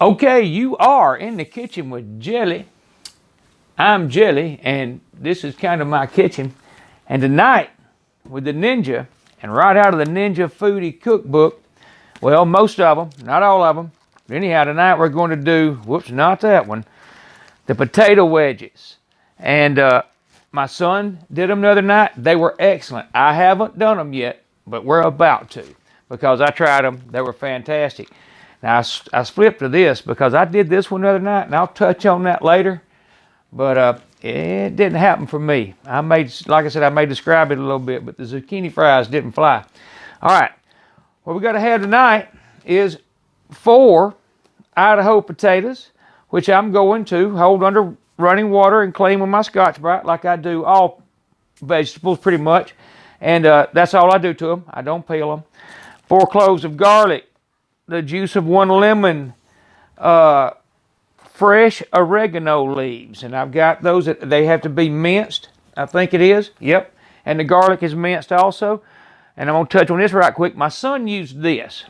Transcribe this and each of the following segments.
Okay, you are in the kitchen with Jelly. I'm Jelly, and this is kind of my kitchen. And tonight, with the Ninja, and right out of the Ninja Foodi cookbook, well, most of them, not all of them. But anyhow, tonight we're going to do, whoops, not that one, the potato wedges. And my son did them the other night. They were excellent. I haven't done them yet, but we're about to, because I tried them. They were fantastic. Now, I flipped to this because I did this one the other night, and I'll touch on that later. But it didn't happen for me. Like I said, I may describe it a little bit, but the zucchini fries didn't fly. All right, what we got to have tonight is 4 Idaho potatoes, which I'm going to hold under running water and clean with my Scotch-Brite, like I do all vegetables pretty much. And that's all I do to them. I don't peel them. 4 cloves of garlic, the juice of 1 lemon, fresh oregano leaves, and I've got those. They have to be minced, I think it is. Yep, and the garlic is minced also. And I'm going to touch on this right quick. My son used this,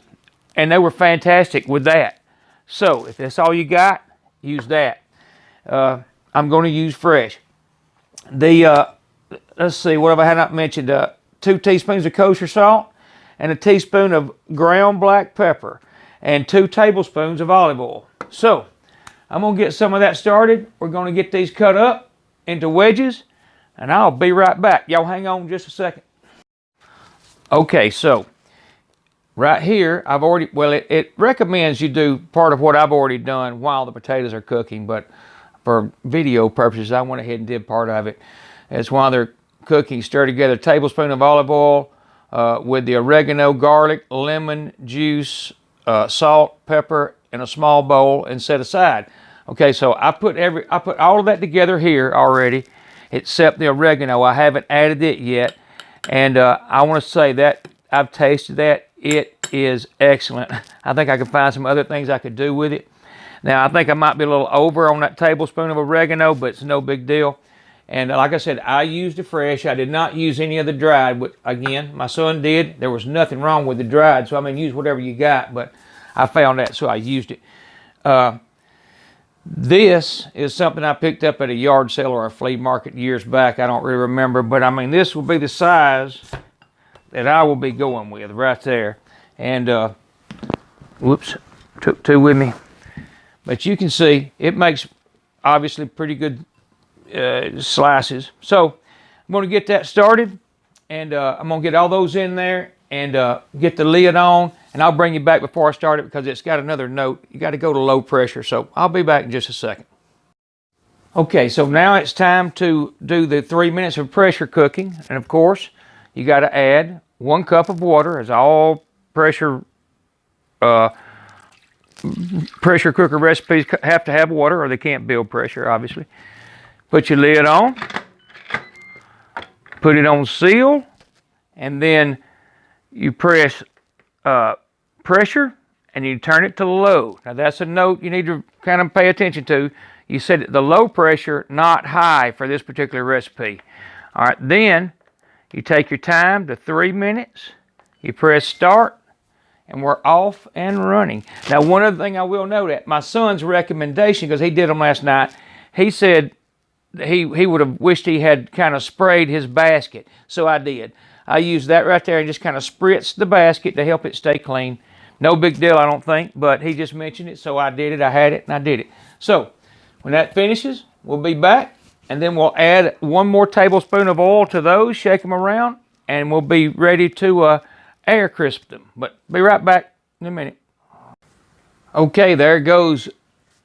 and they were fantastic with that. So if that's all you got, use that. I'm going to use fresh. Let's see, what have I not mentioned? 2 teaspoons of kosher salt, and a teaspoon of ground black pepper, and 2 tablespoons of olive oil. So I'm going to get some of that started. We're going to get these cut up into wedges, and I'll be right back. Y'all hang on just a second. Okay, so right here, it recommends you do part of what I've already done while the potatoes are cooking, but for video purposes, I went ahead and did part of it. As while they're cooking, stir together a tablespoon of olive oil with the oregano, garlic, lemon juice, salt, pepper in a small bowl and set aside. Okay, so I put all of that together here already, except the oregano. I haven't added it yet, and I want to say that I've tasted that. It is excellent. I think I could find some other things I could do with it. Now, I think I might be a little over on that tablespoon of oregano, but it's no big deal. And like I said, I used the fresh. I did not use any of the dried. But again, my son did. There was nothing wrong with the dried, so I mean, use whatever you got. But I found that, so I used it. This is something I picked up at a yard sale or a flea market years back. I don't really remember, but I mean, this will be the size that I will be going with right there. And whoops, took 2 with me. But you can see it makes obviously pretty good slices. So I'm going to get that started, and I'm going to get all those in there and get the lid on, and I'll bring you back before I start it because it's got another note. You got to go to low pressure, so I'll be back in just a second. Okay, so now it's time to do the 3 minutes of pressure cooking, and of course you got to add 1 cup of water, as all pressure cooker recipes have to have water, or they can't build pressure, obviously. Put your lid on, put it on seal, and then you press pressure and you turn it to low. Now that's a note you need to kind of pay attention to. You set it the low pressure, not high, for this particular recipe. All right, then you take your time to 3 minutes, you press start, and we're off and running. Now, one other thing I will note, at my son's recommendation, because he did them last night, he said he would have wished he had kind of sprayed his basket. So I did. I used that right there and just kind of spritzed the basket to help it stay clean. No big deal, I don't think, but he just mentioned it, so I did it. I had it, and I did it. So when that finishes, we'll be back, and then we'll add 1 more tablespoon of oil to those, shake them around, and we'll be ready to air crisp them. But be right back in a minute. Okay, there goes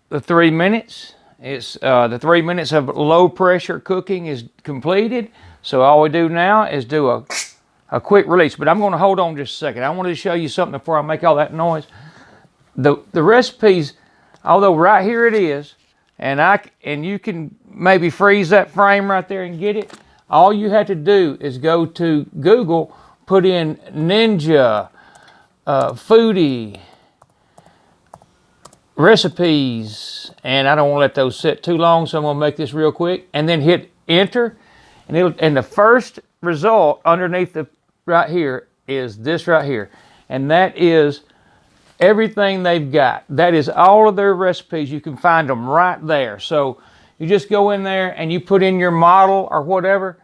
the 3 minutes. It's the 3 minutes of low pressure cooking is completed. So all we do now is do a quick release. But I'm going to hold on just a second. I wanted to show you something before I make all that noise. The recipes, although right here it is, and you can maybe freeze that frame right there and get it. All you have to do is go to Google, put in Ninja Foodi recipes, and I don't want to let those sit too long, so I'm going to make this real quick, and then hit enter, and the first result underneath the right here is this right here, and that is everything they've got. That is all of their recipes. You can find them right there. So you just go in there and you put in your model or whatever,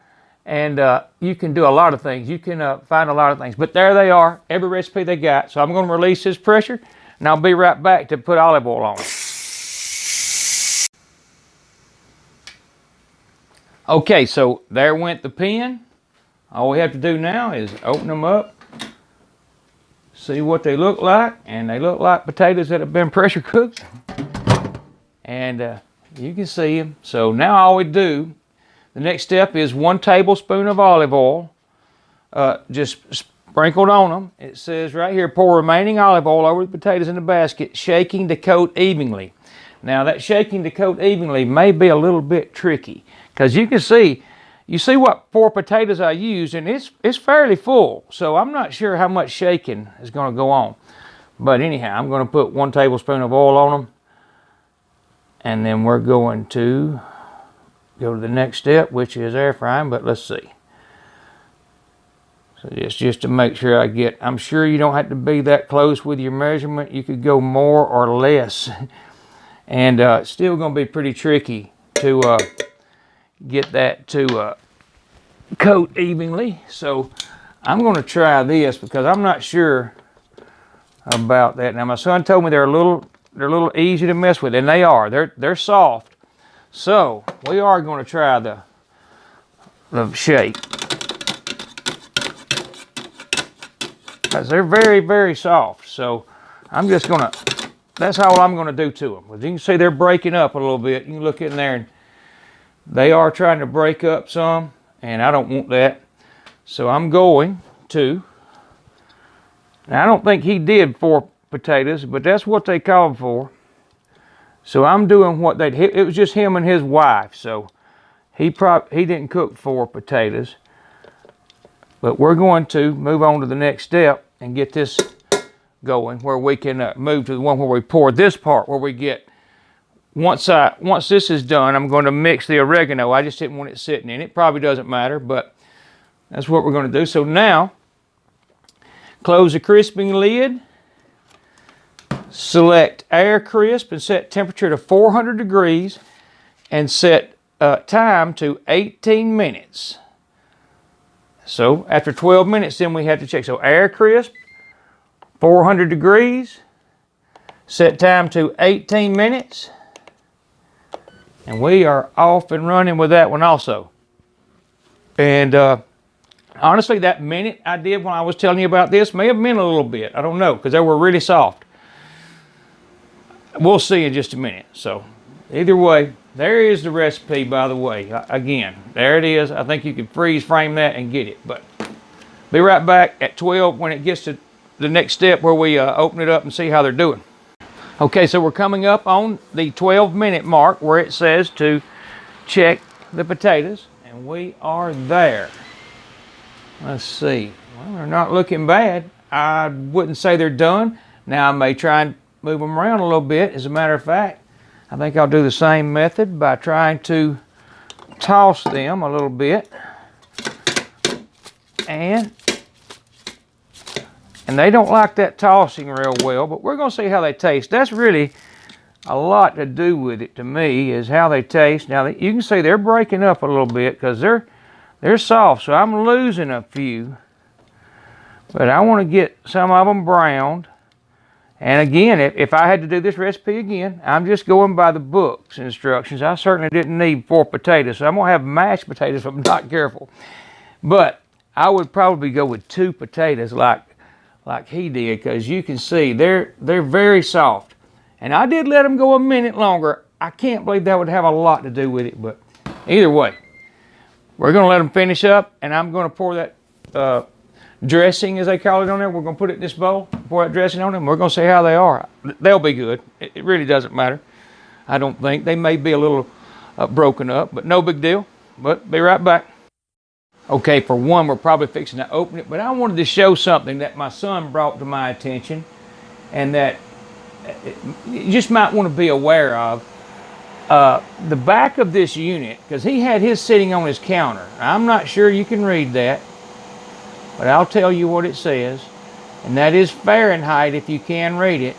and you can do a lot of things. You can find a lot of things. But there they are, every recipe they got. So I'm going to release this pressure, and I'll be right back to put olive oil on it. Okay, so there went the pan. All we have to do now is open them up, see what they look like, and they look like potatoes that have been pressure cooked. And you can see them. So now all we do, the next step is 1 tablespoon of olive oil, just sprinkled on them. It says right here, pour remaining olive oil over the potatoes in the basket, shaking to coat evenly. Now that shaking to coat evenly may be a little bit tricky, because you can see, you see what 4 potatoes I used, and it's fairly full. So I'm not sure how much shaking is going to go on. But anyhow, I'm going to put 1 tablespoon of oil on them. And then we're going to go to the next step, which is air frying, but let's see. So it's just to make sure I get, I'm sure you don't have to be that close with your measurement. You could go more or less. And it's still going to be pretty tricky to get that to coat evenly. So I'm going to try this because I'm not sure about that. Now my son told me they're a little easy to mess with, and they are. They're soft. So we are going to try the shake, because they're very, very soft. So I'm just going to, that's all I'm going to do to them. As you can see, they're breaking up a little bit. You can look in there, and they are trying to break up some, and I don't want that. So I'm going to, now I don't think he did 4 potatoes, but that's what they called for. So I'm doing what it was just him and his wife. So he didn't cook 4 potatoes. But we're going to move on to the next step and get this going, where we can move to the one where we pour this part, where we get, once this is done, I'm going to mix the oregano. I just didn't want it sitting in. It probably doesn't matter, but that's what we're going to do. So now, close the crisping lid, select air crisp, and set temperature to 400 degrees, and set time to 18 minutes. So after 12 minutes, then we have to check. So air crisp, 400 degrees, set time to 18 minutes. And we are off and running with that one also. And honestly, that minute I did when I was telling you about this may have been a little bit. I don't know, because they were really soft. We'll see in just a minute. So either way, there is the recipe, by the way. Again, there it is. I think you can freeze frame that and get it. But be right back at 12 when it gets to the next step, where we open it up and see how they're doing. Okay, so we're coming up on the 12-minute mark, where it says to check the potatoes, and we are there. Let's see. Well, they're not looking bad. I wouldn't say they're done. Now I may try and move them around a little bit. As a matter of fact, I think I'll do the same method by trying to toss them a little bit. And they don't like that tossing real well, but we're going to see how they taste. That's really a lot to do with it, to me, is how they taste. Now, you can see they're breaking up a little bit because they're soft, so I'm losing a few. But I want to get some of them browned. And again, if I had to do this recipe again, I'm just going by the book's instructions. I certainly didn't need 4 potatoes, so I'm going to have mashed potatoes if I'm not careful. But I would probably go with 2 potatoes like he did, because you can see they're very soft. And I did let them go a minute longer. I can't believe that would have a lot to do with it, but either way, we're going to let them finish up, and I'm going to pour that dressing, as they call it on there. We're going to put it in this bowl, pour that dressing on them. We're going to see how they are. They'll be good. It really doesn't matter. I don't think. They may be a little broken up, but no big deal. But be right back. Okay, for one, we're probably fixing to open it, but I wanted to show something that my son brought to my attention, and that you just might want to be aware of. The back of this unit, because he had his sitting on his counter. I'm not sure you can read that, but I'll tell you what it says. and that is Fahrenheit if you can read it.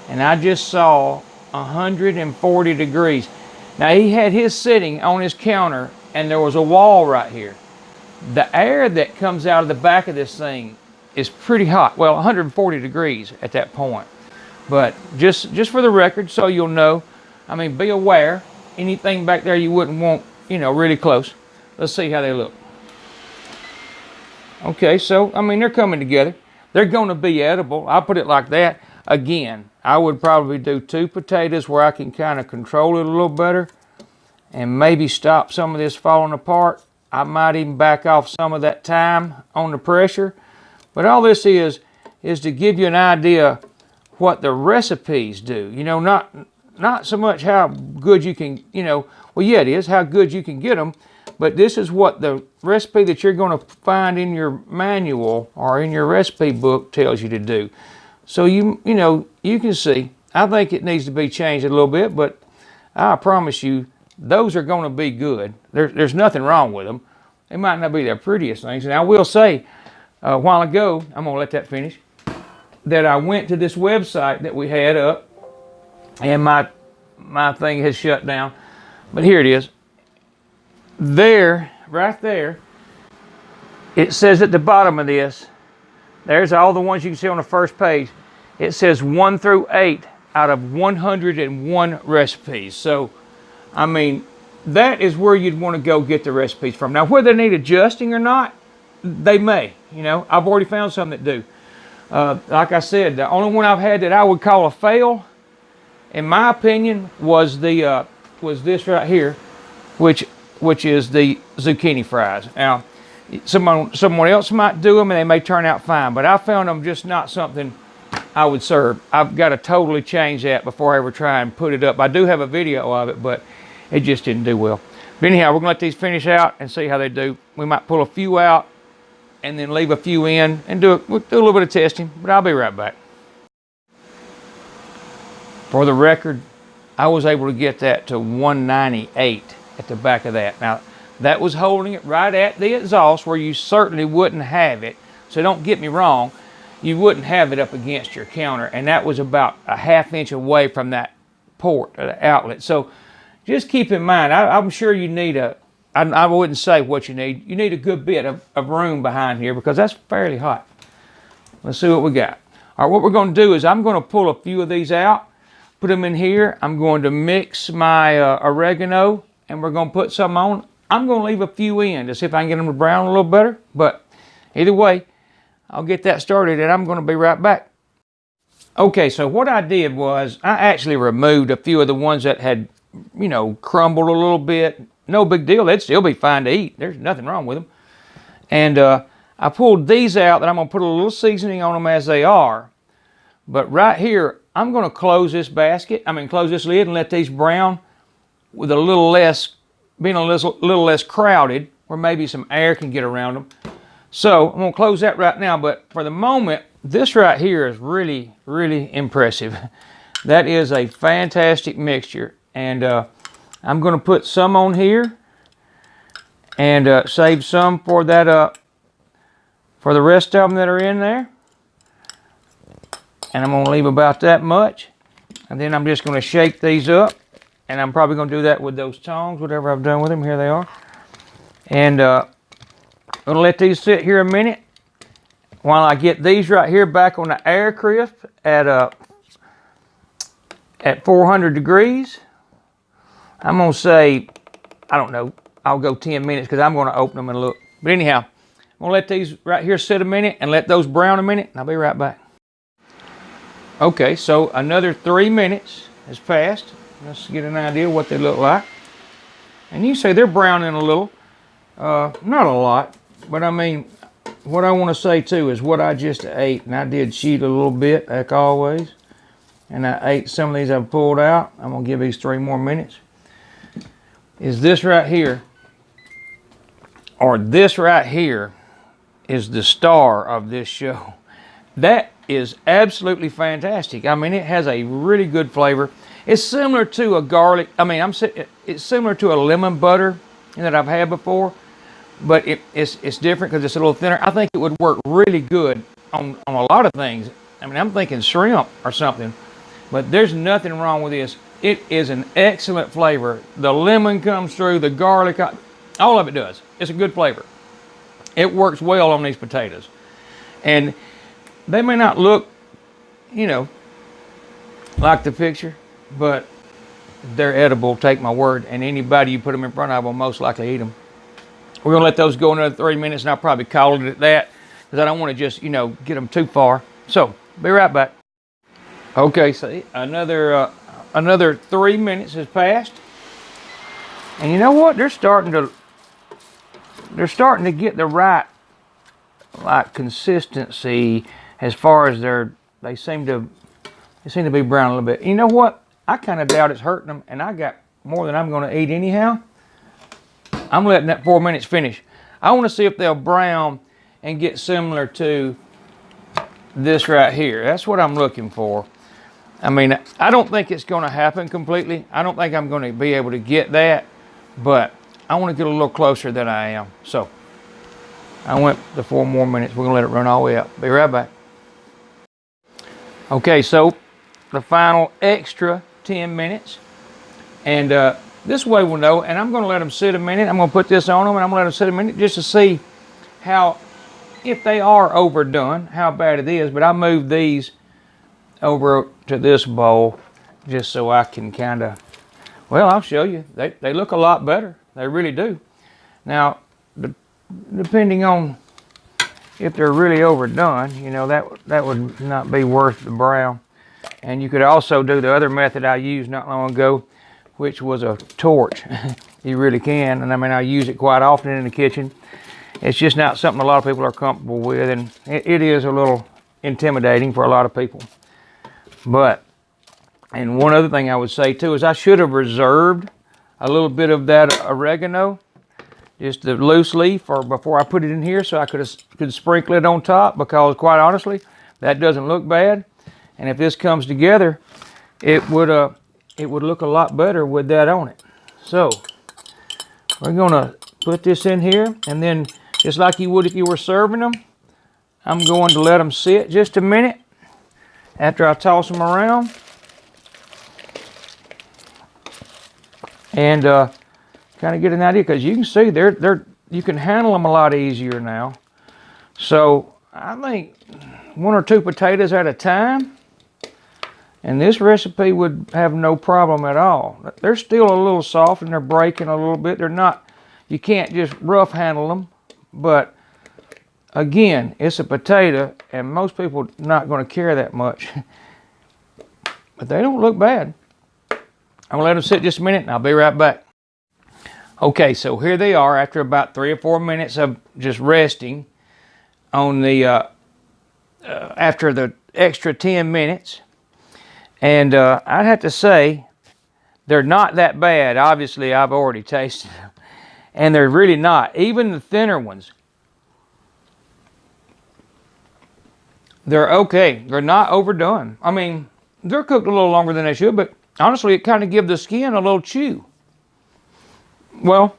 And I just saw 140 degrees. Now he had his sitting on his counter, and there was a wall right here. The air that comes out of the back of this thing is pretty hot. Well, 140 degrees at that point. But just for the record, so you'll know, I mean, be aware. Anything back there you wouldn't want, you know, really close. Let's see how they look. Okay, so, I mean, they're coming together. They're going to be edible. I'll put it like that. Again, I would probably do 2 potatoes where I can kind of control it a little better and maybe stop some of this falling apart. I might even back off some of that time on the pressure. But all this is to give you an idea what the recipes do. You know, not so much how good you can, you know, well, yeah, it is how good you can get them, but this is what the recipe that you're going to find in your manual or in your recipe book tells you to do. So you know, you can see, I think it needs to be changed a little bit, but I promise you, those are going to be good. There's nothing wrong with them. They might not be their prettiest things. And I will say, a while ago, I'm going to let that finish, that I went to this website that we had up, and my thing has shut down. But here it is. There, right there, it says at the bottom of this, there's all the ones you can see on the first page. It says 1 through 8 out of 101 recipes. So, I mean, that is where you'd want to go get the recipes from. Now, whether they need adjusting or not, they may. You know, I've already found some that do. Like I said, the only one I've had that I would call a fail, in my opinion, was this right here, which is the zucchini fries. Now, someone else might do them and they may turn out fine, but I found them just not something I would serve. I've got to totally change that before I ever try and put it up. I do have a video of it, but it just didn't do well. But anyhow, we're going to let these finish out and see how they do. We might pull a few out and then leave a few in and we'll do a little bit of testing, but I'll be right back. For the record, I was able to get that to 198 at the back of that. Now, that was holding it right at the exhaust where you certainly wouldn't have it. So don't get me wrong, you wouldn't have it up against your counter, and that was about a ½ inch away from that port or the outlet. So just keep in mind, I'm sure you need I wouldn't say what you need. You need a good bit of room behind here because that's fairly hot. Let's see what we got. All right, what we're going to do is I'm going to pull a few of these out, put them in here. I'm going to mix my oregano, and we're going to put some on. I'm going to leave a few in to see if I can get them to brown a little better. But either way, I'll get that started, and I'm going to be right back. Okay, so what I did was I actually removed a few of the ones that had, you know, crumbled a little bit. No big deal. They'd still be fine to eat. There's nothing wrong with them. And I pulled these out that I'm going to put a little seasoning on them as they are. But right here, I'm going to close this basket. Close this lid and let these brown with a little less, being a little less crowded, where maybe some air can get around them. So I'm going to close that right now. But for the moment, this right here is really, really impressive. That is a fantastic mixture. And I'm going to put some on here and save some for that for the rest of them that are in there. And I'm going to leave about that much. And then I'm just going to shake these up. And I'm probably going to do that with those tongs, whatever I've done with them. Here they are. And I'm going to let these sit here a minute while I get these right here back on the air crisp at 400 degrees. I'm going to say, I don't know, I'll go 10 minutes because I'm going to open them and look. But anyhow, I'm going to let these right here sit a minute and let those brown a minute, and I'll be right back. Okay, so another 3 minutes has passed. Let's get an idea of what they look like. And you say they're browning a little. Not a lot, but I mean, what I want to say too is what I just ate, and I did cheat a little bit, like always. And I ate some of these I've pulled out. I'm going to give these 3 more minutes. Is this right here, or this right here, is the star of this show. That is absolutely fantastic. I mean, it has a really good flavor. It's similar to a garlic, it's similar to a lemon butter that I've had before, but it's different because it's a little thinner. I think it would work really good on a lot of things. I mean, I'm thinking shrimp or something, but there's nothing wrong with this. It is an excellent flavor. The lemon comes through, the garlic, all of it does. It's a good flavor. It works well on these potatoes. And they may not look, you know, like the picture, but they're edible, take my word. And anybody you put them in front of will most likely eat them. We're gonna let those go another 3 minutes, and I'll probably call it at that, because I don't want to just, you know, get them too far. So, be right back. Okay, see, another 3 minutes has passed. And you know what? They're starting to get the right, like, consistency as far as they seem to be brown a little bit. You know what? I kind of doubt it's hurting them, and I got more than I'm going to eat anyhow. I'm letting that 4 minutes finish. I want to see if they'll brown and get similar to this right here. That's what I'm looking for. I mean, I don't think it's going to happen completely. I don't think I'm going to be able to get that, but I want to get a little closer than I am. So I went the 4 more minutes. We're going to let it run all the way up. Be right back. Okay, so the final extra 10 minutes. And this way we'll know. And I'm going to let them sit a minute. I'm going to put this on them, and I'm going to let them sit a minute just to see how, if they are overdone, how bad it is. But I moved these over to this bowl just so I can kind of, well, I'll show you. They look a lot better. They really do. Now, depending on if they're really overdone, you know, that would not be worth the brown. And you could also do the other method I used not long ago, which was a torch. You really can. And I mean, I use it quite often in the kitchen. It's just not something a lot of people are comfortable with, and it is a little intimidating for a lot of people. But, and one other thing I would say too is I should have reserved a little bit of that oregano, just the loose leaf, or before I put it in here, so I could sprinkle it on top, because quite honestly, that doesn't look bad. And if this comes together, it would look a lot better with that on it. So we're gonna put this in here, and then just like you would if you were serving them, I'm going to let them sit just a minute after I toss them around. And kind of get an idea, because you can see you can handle them a lot easier now. So I think 1 or 2 potatoes at a time, and this recipe would have no problem at all. They're still a little soft and they're breaking a little bit. They're not, you can't just rough handle them, but again, it's a potato and most people are not going to care that much. But they don't look bad. I'm gonna let them sit just a minute and I'll be right back. Okay, so here they are after about 3 or 4 minutes of just resting on the after the extra 10 minutes. And I'd have to say they're not that bad. Obviously, I've already tasted them. And they're really not. Even the thinner ones, they're okay. They're not overdone. I mean, they're cooked a little longer than they should, but honestly, it kind of gives the skin a little chew. Well,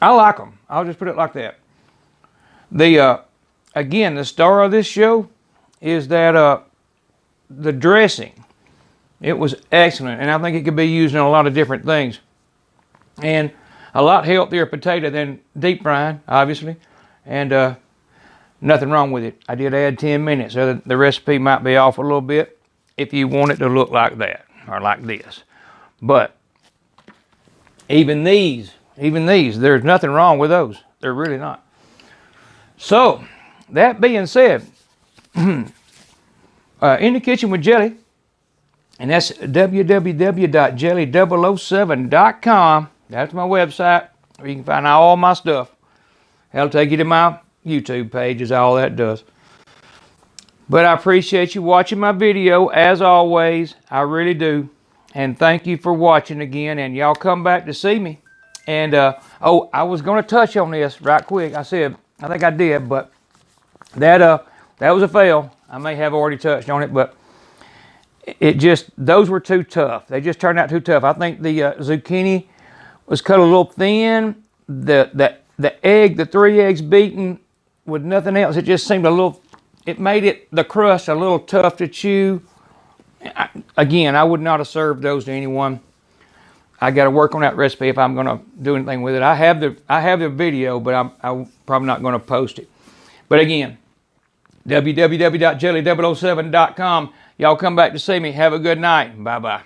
I like them. I'll just put it like that. The again, the star of this show is that the dressing. It was excellent, and I think it could be used in a lot of different things. And a lot healthier potato than deep frying, obviously. And nothing wrong with it. I did add 10 minutes, so the recipe might be off a little bit if you want it to look like that, or like this. But even these, there's nothing wrong with those. They're really not. So, that being said, In the Kitchen with Jelly, and that's www.jelly007.com. That's my website, where you can find all my stuff. That'll take you to my YouTube page, is all that does. But I appreciate you watching my video, as always. I really do. And thank you for watching again, and y'all come back to see me. And, oh, I was going to touch on this right quick. I think I did, but that was a fail. I may have already touched on it, but those were too tough. They just turned out too tough. I think the zucchini was cut a little thin, the egg, the 3 eggs beaten with nothing else, it just seemed a little, it made the crust a little tough to chew. Again, I would not have served those to anyone. I got to work on that recipe if I'm going to do anything with it. I have the video, but I'm probably not going to post it. But again, www.jelly007.com. Y'all come back to see me. Have a good night. Bye-bye.